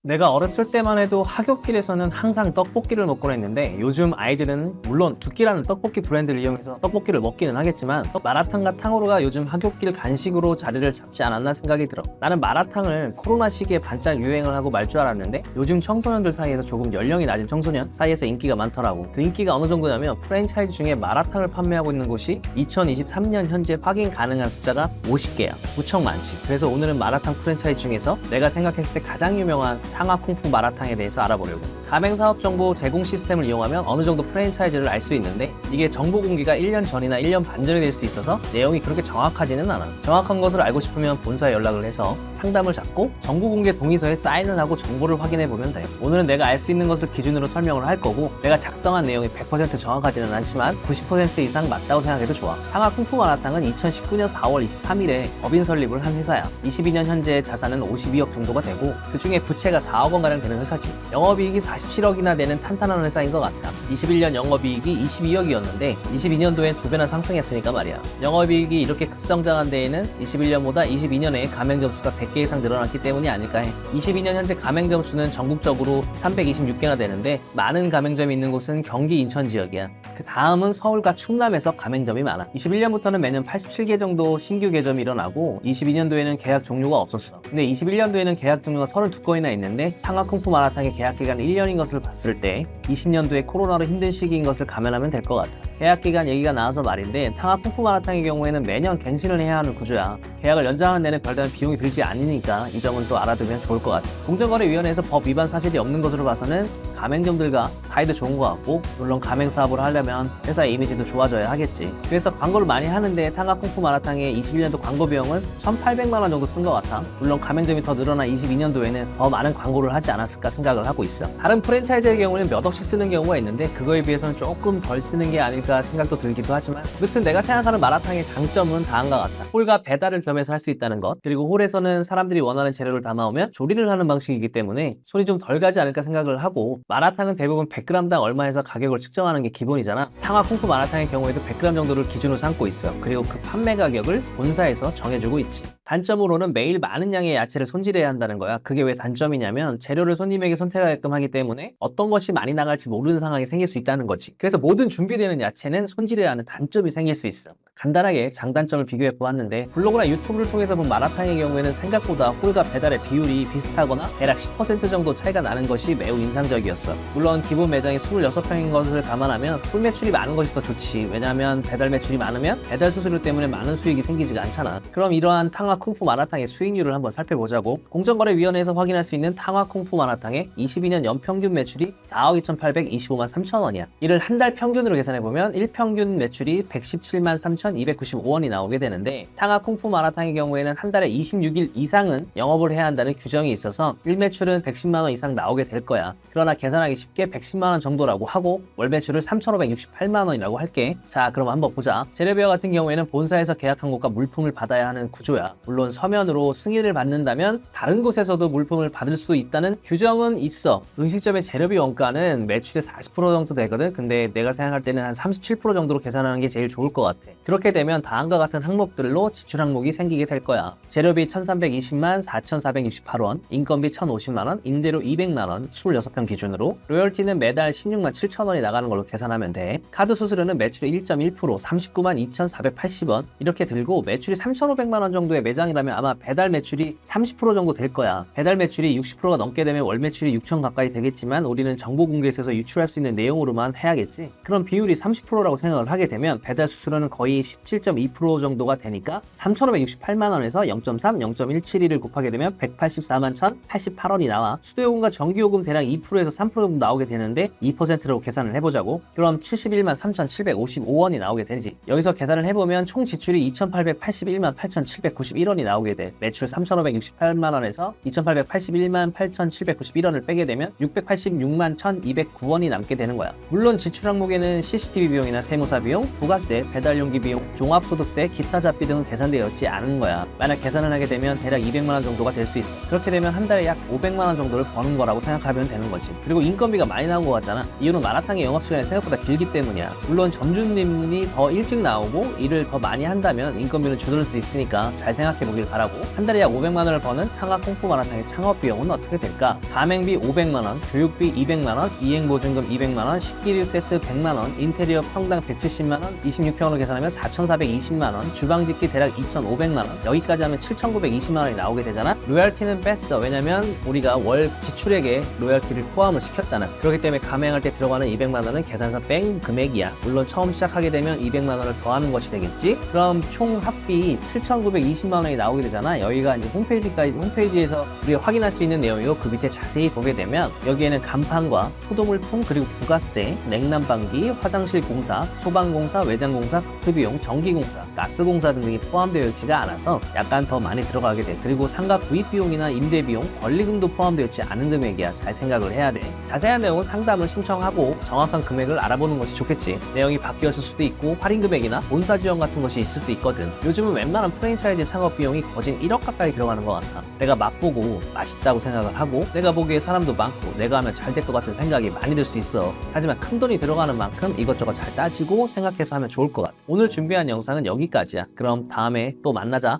내가 어렸을 때만 해도 하굣길에서는 항상 떡볶이를 먹곤 했는데 요즘 아이들은 물론 두끼라는 떡볶이 브랜드를 이용해서 떡볶이를 먹기는 하겠지만 마라탕과 탕후루가 요즘 하굣길 간식으로 자리를 잡지 않았나 생각이 들어. 나는 마라탕을 코로나 시기에 반짝 유행을 하고 말 줄 알았는데 요즘 청소년들 사이에서 조금 연령이 낮은 청소년 사이에서 인기가 많더라고. 그 인기가 어느 정도냐면 프랜차이즈 중에 마라탕을 판매하고 있는 곳이 2023년 현재 확인 가능한 숫자가 50개야. 무척 많지. 그래서 오늘은 마라탕 프랜차이즈 중에서 내가 생각했을 때 가장 유명한 탕화쿵푸 마라탕에 대해서 알아보려고. 가맹사업 정보 제공 시스템을 이용하면 어느 정도 프랜차이즈를 알 수 있는데 이게 정보 공개가 1년 전이나 1년 반 전이 될 수도 있어서 내용이 그렇게 정확하지는 않아. 정확한 것을 알고 싶으면 본사에 연락을 해서 상담을 잡고 정보 공개 동의서에 사인을 하고 정보를 확인해 보면 돼. 오늘은 내가 알 수 있는 것을 기준으로 설명을 할 거고 내가 작성한 내용이 100% 정확하지는 않지만 90% 이상 맞다고 생각해도 좋아. 탕화쿵푸 마라탕은 2019년 4월 23일에 법인 설립을 한 회사야. 22년 현재 자산은 52억 정도가 되고 그 중에 부채가 4억 원가량 되는 회사지. 영업이익이 47억이나 되는 탄탄한 회사인 것 같아. 21년 영업이익이 22억이었는데 22년도엔 2배나 상승했으니까 말이야. 영업이익이 이렇게 급성장한 데에는 21년보다 22년에 가맹점수가 100개 이상 늘어났기 때문이 아닐까 해. 22년 현재 가맹점수는 전국적으로 326개나 되는데 많은 가맹점이 있는 곳은 경기 인천 지역이야. 그 다음은 서울과 충남에서 가맹점이 많아. 21년부터는 매년 87개 정도 신규 개점이 일어나고 22년도에는 계약 종료가 없었어. 근데 21년도에는 계약 종료가 32건이나 있는데 탕화쿵푸 마라탕의 계약 기간 1년인 것을 봤을 때 20년도에 코로나로 힘든 시기인 것을 감안하면 될 것 같아. 계약 기간 얘기가 나와서 말인데 탕화쿵푸 마라탕의 경우에는 매년 갱신을 해야 하는 구조야. 계약을 연장하는 데는 별다른 비용이 들지 않으니까 이 점은 또 알아두면 좋을 것 같아. 공정거래위원회에서 법 위반 사실이 없는 것으로 봐서는 가맹점들과 사이도 좋은 것 같고 물론 가맹 사업을 하려면 회사의 이미지도 좋아져야 하겠지. 그래서 광고를 많이 하는데 탕화쿵푸 마라탕의 21년도 광고 비용은 1,800만 원 정도 쓴 것 같아. 물론 가맹점이 더 늘어난 22년도에는 더 많은 광고를 하지 않았을까 생각을 하고 있어. 다른 프랜차이즈의 경우는 몇 억씩 쓰는 경우가 있는데 그거에 비해서는 조금 덜 쓰는 게 아닐까 생각도 들기도 하지만 아무튼 내가 생각하는 마라탕의 장점은 다음과 같아. 홀과 배달을 겸해서 할 수 있다는 것, 그리고 홀에서는 사람들이 원하는 재료를 담아오면 조리를 하는 방식이기 때문에 손이 좀 덜 가지 않을까 생각을 하고 마라탕은 대부분 100g당 얼마 해서 가격을 측정하는 게 기본이잖아. 탕화쿵푸 마라탕의 경우에도 100g 정도를 기준으로 삼고 있어. 그리고 그 판매 가격을 본사에서 정해주고 있지. 단점으로는 매일 많은 양의 야채를 손질해야 한다는 거야. 그게 왜 단점이냐면 재료를 손님에게 선택하게끔 하기 때문에 어떤 것이 많이 나갈지 모르는 상황이 생길 수 있다는 거지. 그래서 모든 준비되는 야채는 손질해야 하는 단점이 생길 수 있어. 간단하게 장단점을 비교해 보았는데 블로그나 유튜브를 통해서 본 마라탕의 경우에는 생각보다 홀과 배달의 비율이 비슷하거나 대략 10% 정도 차이가 나는 것이 매우 인상적이었어. 물론 기본 매장이 26평인 것을 감안하면 홀 매출이 많은 것이 더 좋지. 왜냐하면 배달 매출이 많으면 배달 수수료 때문에 많은 수익이 생기지가 않잖아. 그럼 이러한 탕화쿵푸 마라탕의 수익률을 한번 살펴보자고. 공정거래위원회에서 확인할 수 있는 탕화쿵푸 마라탕의 22년 연평균 매출이 4억 2,825만 3천 원이야. 이를 한 달 평균으로 계산해보면 1평균 매출이 117만 3,295원이 나오게 되는데 탕화쿵푸 마라탕의 경우에는 한 달에 26일 이상은 영업을 해야 한다는 규정이 있어서 일매출은 110만 원 이상 나오게 될 거야. 그러나 계산하기 쉽게 110만 원 정도라고 하고 월 매출을 3,568만 원이라고 할게. 자, 그럼 한번 보자. 재료비와 같은 경우에는 본사에서 계약한 곳과 물품을 받아야 하는 구조야. 물론 서면으로 승인을 받는다면 다른 곳에서도 물품을 받을 수 있다는 규정은 있어. 음식점의 재료비 원가는 매출의 40% 정도 되거든. 근데 내가 생각할 때는 한 37% 정도로 계산하는 게 제일 좋을 것 같아. 그렇게 되면 다음과 같은 항목들로 지출 항목이 생기게 될 거야. 재료비 1,320만 4,468원, 인건비 1,050만 원, 임대료 200만 원, 26평 기준으로, 로열티는 매달 16만 7천 원이 나가는 걸로 계산하면 돼. 카드 수수료는 매출의 1.1%, 39만 2,480원 이렇게 들고 매출이 3,500만 원 정도의 매장이라면 아마 배달 매출이 30% 정도 될 거야. 배달 매출이 60%가 넘게 되면 월 매출이 6천 가까이 되겠지만 우리는 정보 공개에서 유출할 수 있는 내용으로만 해야겠지. 그럼 비율이 30%라고 생각을 하게 되면 배달 수수료는 거의 17.2% 정도가 되니까 3,568만 원에서 0.3, 0.172를 곱하게 되면 184만 1,088원이 나와. 수도요금과 전기요금 대략 2%에서 3% 정도 나오게 되는데 2%로 계산을 해보자고. 그럼 71만 3,755원이 나오게 되지. 여기서 계산을 해보면 총 지출이 2,881만 8,791원이 나오게 돼. 매출 3,568만 원에서 2,881만 8,791원을 빼게 되면 686만 1,209원이 남게 되는 거야. 물론 지출 항목에는 CCTV 비용이나 세무사 비용, 부가세, 배달용기 비용, 종합소득세, 기타 잡비 등은 계산되어 있지 않은 거야. 만약 계산을 하게 되면 대략 200만 원 정도가 될 수 있어. 그렇게 되면 한 달에 약 500만 원 정도를 버는 거라고 생각하면 되는 거지. 그리고 인건비가 많이 나온 것 같잖아. 이유는 마라탕의 영업시간이 생각보다 길기 때문이야. 물론 점주님이 더 일찍 나오고 일을 더 많이 한다면 인건비는 줄어들 수 있으니까 잘 생각해 생각해 보길 바라고, 한 달에 약 500만 원을 버는 창업 홍보 마라탕의 창업 비용은 어떻게 될까? 가맹비 500만 원, 교육비 200만 원, 이행 보증금 200만 원, 식기류 세트 100만 원, 인테리어 평당 170만 원, 26평으로 계산하면 4,420만 원, 주방 짓기 대략 2,500만 원, 여기까지 하면 7,920만 원이 나오게 되잖아. 로열티는 뺐어. 왜냐면 우리가 월 지출액에 로열티를 포함을 시켰잖아. 그렇기 때문에 가맹할 때 들어가는 200만 원은 계산서 뺀 금액이야. 물론 처음 시작하게 되면 200만 원을 더하는 것이 되겠지. 그럼 총 합비 7,920만 원이 나오게 되잖아. 여기가 이제 홈페이지에서 우리가 확인할 수 있는 내용이고, 그 밑에 자세히 보게 되면 여기에는 간판과 소도물품, 그리고 부가세, 냉난방기, 화장실 공사, 소방공사, 외장공사, 카트비용, 전기공사, 가스공사 등등이 포함되어 있지가 않아서 약간 더 많이 들어가게 돼. 그리고 상가 구입 비용이나 임대 비용, 권리금도 포함되어 있지 않은 금액이야. 잘 생각을 해야 돼. 자세한 내용은 상담을 신청하고 정확한 금액을 알아보는 것이 좋겠지. 내용이 바뀌었을 수도 있고 할인 금액이나 본사 지원 같은 것이 있을 수 있거든. 요즘은 웬만한 프랜차이즈 창업 비용이 거진 1억 가까이 들어가는 것 같아. 내가 맛보고 맛있다고 생각을 하고, 내가 보기에 사람도 많고 내가 하면 잘 될 것 같은 생각이 많이 들 수 있어. 하지만 큰 돈이 들어가는 만큼 이것저것 잘 따지고 생각해서 하면 좋을 것 같아. 오늘 준비한 영상은 여기까지야. 그럼 다음에 또 만나자.